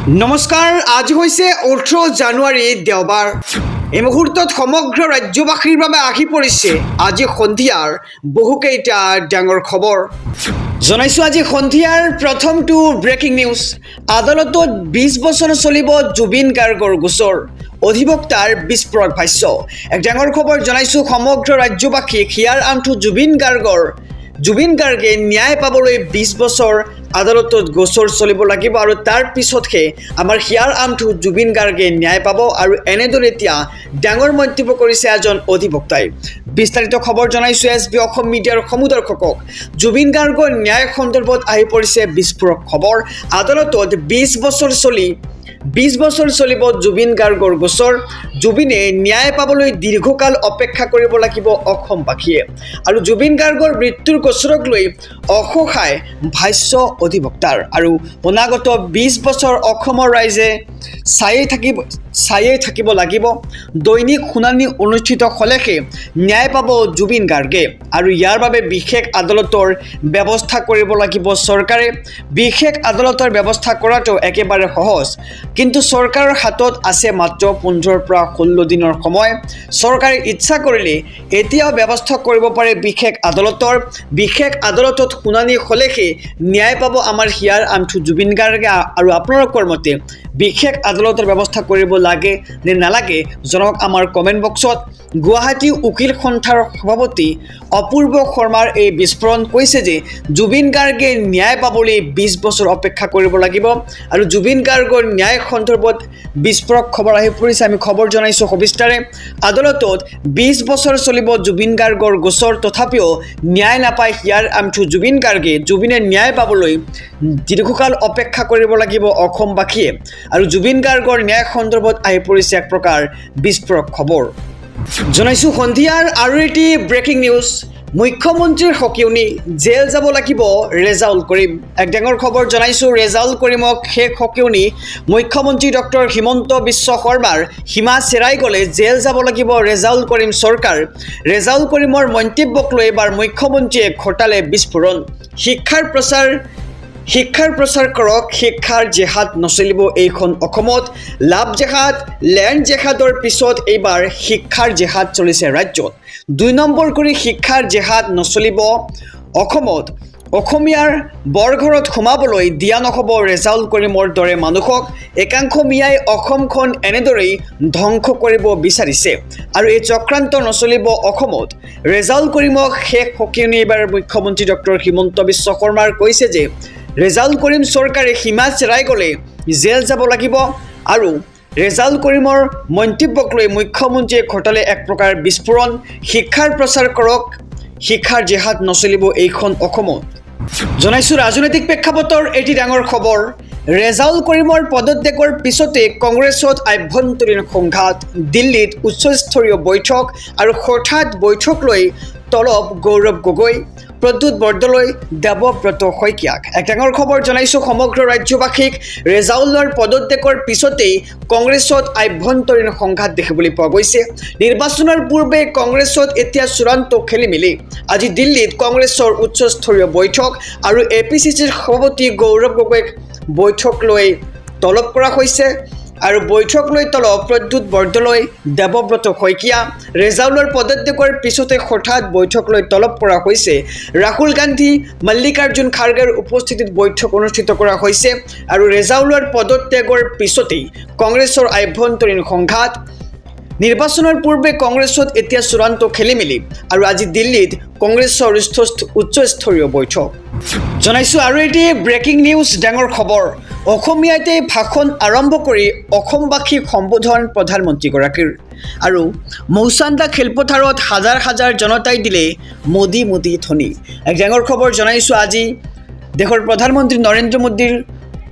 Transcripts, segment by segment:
নমস্কাৰ আজি হৈছে 18 জানুৱাৰী দেওবাৰ এই মুহূৰ্তত সমগ্ৰ ৰাজ্যবাসীৰ বাবে আহি পৰিছে আজি সন্ধিয়াৰ বহুকেইটা ডাঙৰ খবৰ জনাইছো আজি সন্ধিয়াৰ প্ৰথমটো ব্ৰেকিং নিউজ আদালতত 20 বছৰ চলিব জুবিন গাৰ্গৰ গোচৰ অধিবক্তাৰ বিস্ফোৰক ভাষ্য এক ডাঙৰ খবৰ জনাইছো সমগ্ৰ ৰাজ্যবাসীক হিয়াৰ আমঠু জুবিন গাৰ্গে ন্যায় পাবলৈ 20 বছৰ আদালতত গোচৰ চলিব লাগিব আৰু তাৰ পিছতহে আমাৰ হিয়াৰ আমঠু জুবিন গাৰ্গে ন্যায় পাব আৰু এনেদৰে এতিয়া ডাঙৰ মন্তব্য কৰিছে এজন অধিবক্তাই বিস্তাৰিত খবৰ জনাইছো এছবি অসম মিডিয়াৰ সমুদৰ্শকক জুবিন গাৰ্গৰ ন্যায় সন্দৰ্ভত আহি পৰিছে বিস্ফোৰক খবৰ আদালতত 20 বছৰ চলিব জুবিন গাৰ্গৰ গোচৰ জুবিনে ন্যায় পাবলৈ দীৰ্ঘকাল অপেক্ষা কৰিব লাগিব অসমবাসীয়ে আৰু জুবিন গাৰ্গৰ মৃত্যুৰ গোচৰক লৈ অসহায় ভাষ্য অধিবক্তাৰ আৰু অনাগত 20 বছৰ অসমৰ ৰাইজে চায়ে থাকিব লাগিব দৈনিক শুনানি অনুষ্ঠিত হ'লেহে ন্যায় পাব জুবিন গাৰ্গে আৰু ইয়াৰ বাবে বিশেষ আদালতৰ ব্যৱস্থা কৰিব লাগিব চৰকাৰে বিশেষ আদালতৰ ব্যৱস্থা কৰাটো একেবাৰে সহজ কিন্তু চৰকাৰৰ হাতত আছে মাত্ৰ 15 পৰা 16 দিনৰ সময় চৰকাৰে ইচ্ছা কৰিলে এতিয়াও ব্যৱস্থা কৰিব পাৰে বিশেষ আদালতত শুনানি হ'লেহে ন্যায় পাব আমাৰ হিয়াৰ আমঠু জুবিন গাৰ্গে আৰু আপোনালোকৰ মতে বিশেষ আদালতৰ ব্যৱস্থা কৰিব লাগে নে নালাগে জনক আমাৰ কমেণ্ট বক্সত গুৱাহাটী উকিল সন্থাৰ সভাপতি অপূৰ্ব শৰ্মাৰ এই বিস্ফোৰণ কৈছে যে জুবিন গাৰ্গে ন্যায় পাবলৈ 20 বছৰ অপেক্ষা কৰিব লাগিব আৰু জুবিন গাৰ্গৰ ন্যায় সন্দৰ্ভত বিস্ফোৰক খবৰ আহি পৰিছে আমি খবৰ জনাইছো সবিস্তাৰে আদালতত 20 বছৰ চলিব জুবিন গাৰ্গৰ গোচৰ তথাপিও ন্যায় নাপায় হিয়াৰ আমঠু জুবিন গাৰ্গে জুবিনে ন্যায় পাবলৈ দীৰ্ঘকাল অপেক্ষা কৰিব লাগিব অসমবাসীয়ে আৰু জুবিন গাৰ্গৰ ন্যায় সন্দৰ্ভত আহি পৰিছে এক প্ৰকাৰ বিস্ফোৰক খবৰ জনাইছো সন্ধিয়াৰ আৰু এটি ব্ৰেকিং নিউজ মুখ্যমন্ত্ৰীৰ সকিয়নি জেল যাব লাগিব ৰেজাউল কৰিম এক ডাঙৰ খবৰ জনাইছো ৰেজাউল কৰিমক শেষ সকিয়নি মুখ্যমন্ত্ৰী ডক্টৰ হিমন্ত বিশ্ব শৰ্মাৰ সীমা চেৰাই গ'লে জেল যাব লাগিব ৰেজাউল কৰিম চৰকাৰ ৰেজাউল কৰিমৰ মন্তব্যক লৈ এবাৰ মুখ্যমন্ত্ৰীয়ে ঘটালে বিস্ফোৰণ শিক্ষাৰ প্ৰচাৰ কৰক শিক্ষাৰ জেহাদ নচলিব এইখন অসমত লাভ জেহাদ লেণ্ড জেহাদৰ পিছত এইবাৰ শিক্ষাৰ জেহাদ চলিছে ৰাজ্যত 2 নম্বৰ কৰি শিক্ষাৰ জেহাদ নচলিব অসমত অসমীয়াৰ বৰঘৰত সোমাবলৈ দিয়া নহ'ব ৰেজাউল কৰিমৰ দৰে মানুহক একাংশ মিয়াই অসমখন এনেদৰেই ধ্বংস কৰিব বিচাৰিছে আৰু এই চক্ৰান্ত নচলিব অসমত ৰেজাউল কৰিমক শেষ সকিয়নি এইবাৰ মুখ্যমন্ত্ৰী ডক্টৰ হিমন্ত বিশ্ব শৰ্মাৰ কৈছে যে ৰেজাউল কৰিম চৰকাৰে সীমা চেৰাই গ'লে জেল যাব লাগিব আৰু ৰেজাউল কৰিমৰ মন্তব্যক লৈ মুখ্যমন্ত্ৰীয়ে ঘটালে এক প্ৰকাৰ বিস্ফোৰণ শিক্ষাৰ প্ৰচাৰ কৰক শিক্ষাৰ জেহাদ নচলিব এইখন অসমত জনাইছো ৰাজনৈতিক প্ৰেক্ষাপটৰ এটি ডাঙৰ খবৰ ৰেজাউল কৰিমৰ পদত্যাগৰ পিছতে কংগ্ৰেছত আভ্যন্তৰীণ সংঘাত দিল্লীত উচ্চস্তৰীয় বৈঠক আৰু হঠাৎ বৈঠক লৈ তলব গৌৰৱ গগৈ প্ৰদ্যুৎ বৰদলৈ দেৱব্ৰত শইকীয়াক এক ডাঙৰ খবৰ জনাইছো সমগ্ৰ ৰাজ্যবাসীক ৰেজাউলৰ পদত্যাগৰ পিছতেই কংগ্ৰেছত আভ্যন্তৰীণ সংঘাত দেখিবলৈ পোৱা গৈছে নিৰ্বাচনৰ পূৰ্বে কংগ্ৰেছত এতিয়া চূড়ান্ত খেলিমেলি আজি দিল্লীত কংগ্ৰেছৰ উচ্চস্তৰীয় বৈঠক আৰু এপিচিচিৰ সভাপতি গৌৰৱ গগৈক বৈঠক লৈ তলব কৰা হৈছে আৰু বৈঠক লৈ তলব প্ৰদ্যুৎ বৰদলৈ দেৱব্ৰত শইকীয়া ৰেজাউলৰ পদত্যাগৰ পিছতে হঠাৎ বৈঠক লৈ তলব কৰা হৈছে ৰাহুল গান্ধী মল্লিকাৰ্জুন খাৰ্গেৰ উপস্থিতিত বৈঠক অনুষ্ঠিত কৰা হৈছে আৰু ৰেজাউলৰ পদত্যাগৰ পিছতেই কংগ্ৰেছৰ আভ্যন্তৰীণ সংঘাত নিৰ্বাচনৰ পূৰ্বে কংগ্ৰেছত এতিয়া চূড়ান্ত খেলিমেলি আৰু আজি দিল্লীত কংগ্ৰেছৰ উচ্চস্তৰীয় বৈঠক জনাইছো আৰু এটি ব্ৰেকিং নিউজ ডাঙৰ খবৰ অসমীয়াতে ভাষণ আৰম্ভ কৰি অসমবাসীক সম্বোধন প্ৰধানমন্ত্ৰীগৰাকীৰ আৰু মৌচান্দা খেলপথাৰত হাজাৰ জনতাই দিলে মোদী ধ্বনি এক ডাঙৰ খবৰ জনাইছো আজি দেশৰ প্ৰধানমন্ত্ৰী নৰেন্দ্ৰ মোদীৰ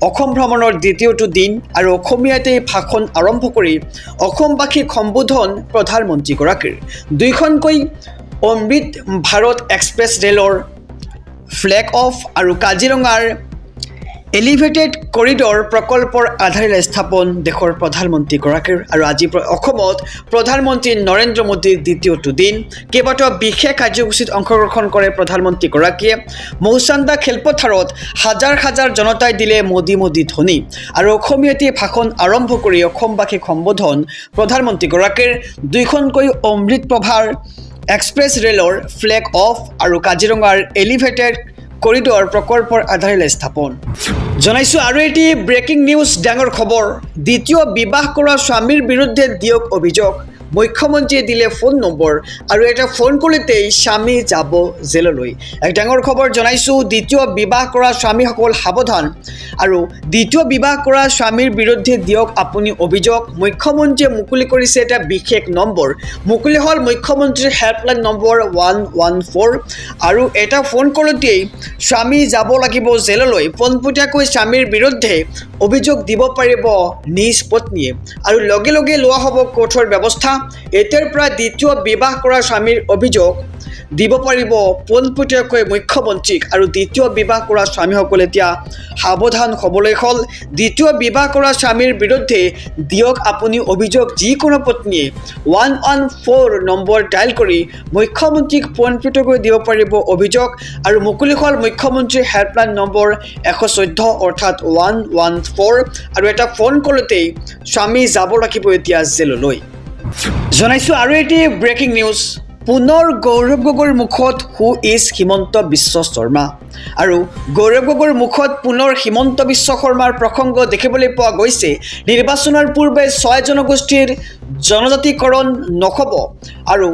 অসম ভ্ৰমণৰ দ্বিতীয়টো দিন আৰু অসমীয়াতে ভাষণ আৰম্ভ কৰি অসমবাসীক সম্বোধন প্ৰধানমন্ত্ৰীগৰাকীৰ দুইখনকৈ অমৃত ভাৰত এক্সপ্ৰেছ ৰেলৰ ফ্লেগ অফ আৰু কাজিৰঙাৰ এলিভেটেড কৰিডৰ প্ৰকল্পৰ আধাৰশিলা স্থাপন দেশৰ প্ৰধানমন্ত্ৰীগৰাকীৰ আৰু আজি অসমত প্ৰধানমন্ত্ৰী নৰেন্দ্ৰ মোদীৰ দ্বিতীয়টো দিন কেইবাটাও বিশেষ কাৰ্যসূচীত অংশগ্ৰহণ কৰে প্ৰধানমন্ত্ৰীগৰাকীয়ে মৌচান্দা খেলপথাৰত হাজাৰ হাজাৰ জনতাই দিলে মোদী মোদী ধ্বনি আৰু অসমীয়াতে ভাষণ আৰম্ভ কৰি অসমবাসীক সম্বোধন প্ৰধানমন্ত্ৰীগৰাকীৰ দুইখনকৈ অমৃত প্ৰভাৰ এক্সপ্ৰেছ ৰেলৰ ফ্লেগ অফ আৰু কাজিৰঙাৰ এলিভেটেড কৰিডৰ প্ৰকল্পৰ আধাৰশিলা স্থাপন জনাইছোঁ আৰু এটি ব্ৰেকিং নিউজ ডাঙৰ খবৰ দ্বিতীয় বিবাহ কৰা স্বামীৰ বিৰুদ্ধে দিয়ক অভিযোগ মুখ্যমন্ত্ৰীয়ে দিলে ফোন নম্বৰ আৰু এটা ফোন কৰিলেই স্বামী যাব জেললৈ এক ডাঙৰ খবৰ জনাইছোঁ দ্বিতীয় বিবাহ কৰা স্বামীসকল সাৱধান আৰু দ্বিতীয় বিবাহ কৰা স্বামীৰ বিৰুদ্ধে দিয়ক আপুনি অভিযোগ মুখ্যমন্ত্ৰীয়ে মুকলি কৰিছে এটা বিশেষ নম্বৰ মুকলি হ'ল মুখ্যমন্ত্ৰীৰ হেল্পলাইন নম্বৰ 114 আৰু এটা ফোন কৰোঁতেই স্বামী যাব লাগিব জেললৈ পোনপটীয়াকৈ স্বামীৰ বিৰুদ্ধে অভিযোগ দিব পাৰিব নিজ পত্নীয়ে আৰু লগে লগে লোৱা হ'ব কঠোৰ ব্যৱস্থা এতিয়াৰ পৰা দ্বিতীয় বিবাহ কৰা স্বামীৰ অভিযোগ দিব পাৰিব পোনপটীয়াকৈ মুখ্যমন্ত্ৰীক আৰু দ্বিতীয় বিবাহ কৰা স্বামীসকল এতিয়া সাৱধান হ'বলৈ হ'ল দ্বিতীয় বিবাহ কৰা স্বামীৰ বিৰুদ্ধে দিয়ক আপুনি অভিযোগ যিকোনো পত্নীয়ে 114 নম্বৰ ডায়েল কৰি মুখ্যমন্ত্ৰীক পোনপটীয়াকৈ দিব পাৰিব অভিযোগ আৰু মুকলি হ'ল মুখ্যমন্ত্ৰীৰ হেল্পলাইন নম্বৰ 114 অৰ্থাৎ 114 আৰু এটা ফোন কৰোঁতেই স্বামী যাব লাগিব এতিয়া জেললৈ জনাইছোঁ আৰু এটি ব্ৰেকিং নিউজ পুনৰ গৌৰৱ গগৈৰ মুখত হু ইজ হিমন্ত বিশ্ব শৰ্মা আৰু গৌৰৱ গগৈৰ মুখত পুনৰ হিমন্ত বিশ্ব শৰ্মাৰ প্ৰসংগ দেখিবলৈ পোৱা গৈছে নিৰ্বাচনৰ পূৰ্বে 6 জনগোষ্ঠীৰ জনজাতিকৰণ নহ'ব আৰু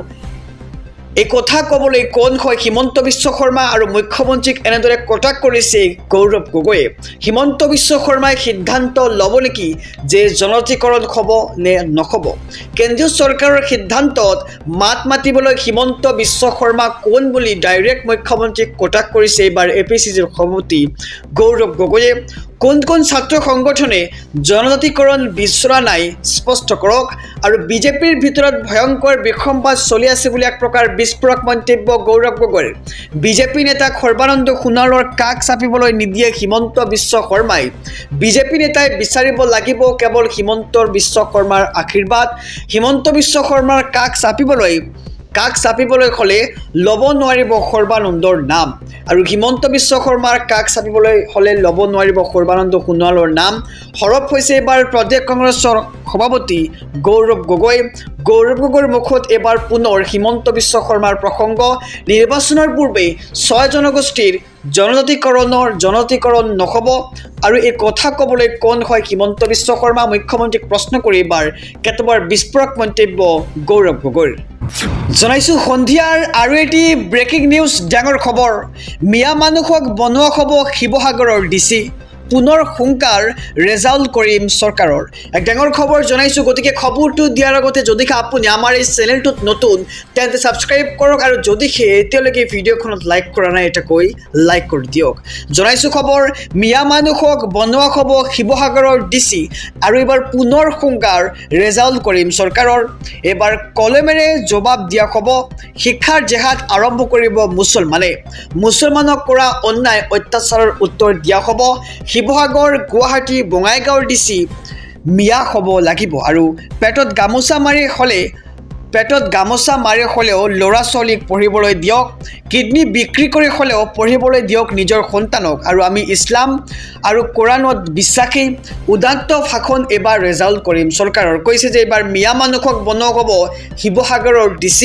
এই কথা ক'বলৈ কোন হয় হিমন্ত বিশ্ব শৰ্মা আৰু মুখ্যমন্ত্ৰীক এনেদৰে কটাক্ষ কৰিছে গৌৰৱ গগৈয়ে হিমন্ত বিশ্ব শৰ্মাই সিদ্ধান্ত ল'ব নেকি যে জনজাতিকৰণ হ'ব নে নহ'ব কেন্দ্ৰীয় চৰকাৰৰ সিদ্ধান্তত মাত মাতিবলৈ হিমন্ত বিশ্ব শৰ্মা কোন বুলি ডাইৰেক্ট মুখ্যমন্ত্ৰীক কটাক্ষ কৰিছে এইবাৰ APCCৰ সভাপতি গৌৰৱ গগৈয়ে কোন কোন ছাত্ৰ সংগঠনে জনজাতিকৰণ বিচৰা নাই স্পষ্ট কৰক আৰু বিজেপিৰ ভিতৰত ভয়ংকৰ বিসম্বাদ চলি আছে বুলি এক প্ৰকাৰ বিস্ফোৰক মন্তব্য গৌৰৱ গগৈৰ বিজেপি নেতা সৰ্বানন্দ সোণোৱালৰ কাষ চাপিবলৈ নিদিয়ে হিমন্ত বিশ্ব শৰ্মাই বিজেপি নেতাই বিচাৰিব লাগিব কেৱল হিমন্ত বিশ্ব শৰ্মাৰ আশীৰ্বাদ হিমন্ত বিশ্ব শৰ্মাৰ কাষ চাপিবলৈ হ'লে ল'ব নোৱাৰিব সৰ্বানন্দৰ নাম আৰু হিমন্ত বিশ্ব শৰ্মাৰ কাষ চাপিবলৈ হ'লে ল'ব নোৱাৰিব সৰ্বানন্দ সোণোৱালৰ নাম সৰব হৈছে এইবাৰ প্ৰদেশ কংগ্ৰেছৰ সভাপতি গৌৰৱ গগৈৰ মুখত এইবাৰ পুনৰ হিমন্ত বিশ্ব শৰ্মাৰ প্ৰসংগ নিৰ্বাচনৰ পূৰ্বে 6 জনগোষ্ঠীৰ জনজাতিকৰণ নহ'ব আৰু এই কথা ক'বলৈ কোন হয় হিমন্ত বিশ্ব শৰ্মা মুখ্যমন্ত্ৰীক প্ৰশ্ন কৰি এইবাৰ কেতবাৰ বিস্ফোৰক মন্তব্য গৌৰৱ গগৈৰ জনাইছোঁ সন্ধিয়াৰ আৰু এটি ব্ৰেকিং নিউজ ডাঙৰ খবৰ মিয়া মানুহক বনোৱা হ'ব শিৱসাগৰৰ DC পুনৰ হুংকাৰ ৰেজাউল কৰিম চৰকাৰৰ এক ডাঙৰ খবৰ জনাইছোঁ গতিকে খবৰটো দিয়াৰ আগতে যদি আপুনি আমাৰ এই চেনেলটোত নতুন তেন্তে ছাবস্ক্ৰাইব কৰক আৰু যদিহে এতিয়ালৈকে ভিডিঅ'খনত লাইক কৰা নাই এটা কৈ লাইক কৰি দিয়ক জনাইছোঁ খবৰ মিয়া মানুহক বনোৱা হ'ব শিৱসাগৰৰ DC আৰু এইবাৰ পুনৰ হুংকাৰ ৰেজাউল কৰিম চৰকাৰৰ এইবাৰ কলমেৰে জবাব দিয়া হ'ব শিক্ষাৰ জেহাদ আৰম্ভ কৰিব মুছলমানক কৰা অন্যায় অত্যাচাৰৰ উত্তৰ দিয়া হ'ব শিৱসাগৰ গুৱাহাটী বঙাইগাঁৱৰ DC মিয়া হ'ব লাগিব আৰু পেটত গামোচা মাৰি হ'লেও ল'ৰা ছোৱালীক পঢ়িবলৈ দিয়ক কিডনী বিক্ৰী কৰি হ'লেও পঢ়িবলৈ দিয়ক নিজৰ সন্তানক আৰু আমি ইছলাম আৰু কোৰাণত বিশ্বাসী উদাত্ত ভাষণ এইবাৰ ৰেজাউল কৰিম চৰকাৰৰ কৈছে যে এইবাৰ মিয়া মানুহক বনোৱা হ'ব শিৱসাগৰৰ DC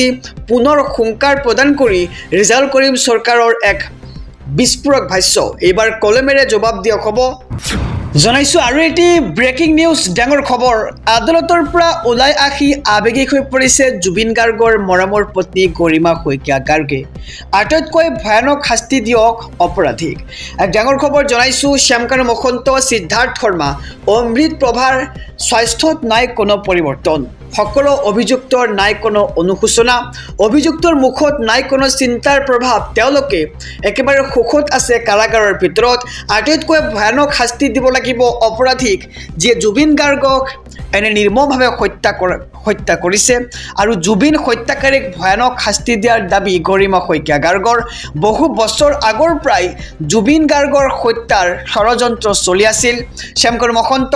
পুনৰ হুংকাৰ প্ৰদান কৰি ৰেজাউল কৰিম চৰকাৰৰ এক বিস্ফোৰক ভাষ্য এইবাৰ কলমেৰে জবাব দিয়া হ'ব জনাইছোঁ আৰু এটি ব্ৰেকিং নিউজ ডাঙৰ খবৰ আদালতৰ পৰা ওলাই আহি আৱেগিক হৈ পৰিছে জুবিন গাৰ্গৰ মৰমৰ পত্নী গৰিমা শইকীয়া গাৰ্গে আটাইতকৈ ভয়ানক শাস্তি দিয়ক অপৰাধীক এক ডাঙৰ খবৰ জনাইছোঁ শ্যামকানু মহন্ত সিদ্ধাৰ্থ শৰ্মা অমৃত প্ৰভাৰ স্বাস্থ্যত নাই কোনো পৰিৱৰ্তন সকলো অভিযুক্তৰ নাই কোনো অনুশোচনা অভিযুক্তৰ মুখত নাই কোনো চিন্তাৰ প্ৰভাৱ তেওঁলোকে একেবাৰে সুখত আছে কাৰাগাৰৰ ভিতৰত আটাইতকৈ ভয়ানক শাস্তি দিব লাগিব অপৰাধীক যিয়ে জুবিন গাৰ্গক এনে নিৰ্মমভাৱে হত্যা কৰিছে আৰু জুবিন হত্যাকাৰীক ভয়ানক শাস্তি দিয়াৰ দাবী গৰিমা শইকীয়া গাৰ্গৰ বহু বছৰ আগৰ পৰাই জুবিন গাৰ্গৰ হত্যাৰ ষড়যন্ত্ৰ চলি আছিল শ্যামকৰণ মহন্ত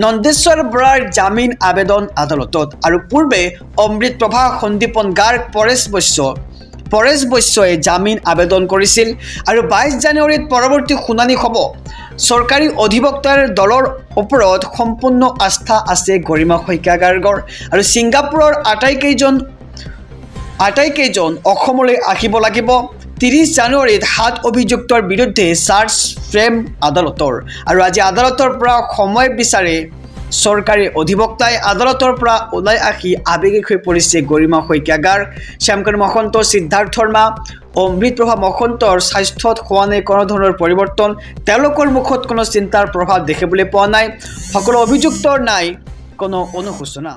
নন্দেশ্বৰ বৰাৰ জামিন আবেদন আদালতত আৰু পূৰ্বে অমৃতপ্ৰভা সন্দীপন গাৰ্গ পৰেশ বৈশ্যই জামিন আবেদন কৰিছিল আৰু 22 জানুৱাৰীত পৰৱৰ্তী শুনানি হ'ব চৰকাৰী অধিবক্তাৰ দলৰ ওপৰত সম্পূৰ্ণ আস্থা আছে গৰিমা শইকীয়া গাৰ্গৰ আৰু ছিংগাপুৰৰ আটাইকেইজন অসমলৈ আহিব লাগিব 30 জানুৱাৰীত 7 অভিযুক্তৰ বিৰুদ্ধে চাৰ্জ ফ্ৰেম আদালতৰ আৰু আজি আদালতৰ পৰা সময় বিচাৰে চৰকাৰী অধিবক্তাই আদালতৰ পৰা ওলাই আহি আৱেগিক হৈ পৰিছে গৰিমা শইকীয়া গাৰ্গ শ্যামকৰণ মহন্ত সিদ্ধাৰ্থ শৰ্মা অমৃতপ্ৰভা মহন্তৰ স্বাস্থ্যত হোৱা নাই কোনো ধৰণৰ পৰিৱৰ্তন তেওঁলোকৰ মুখত কোনো চিন্তাৰ প্ৰভাৱ দেখিবলৈ পোৱা নাই সকলো অভিযুক্তৰ নাই কোনো অনুশোচনা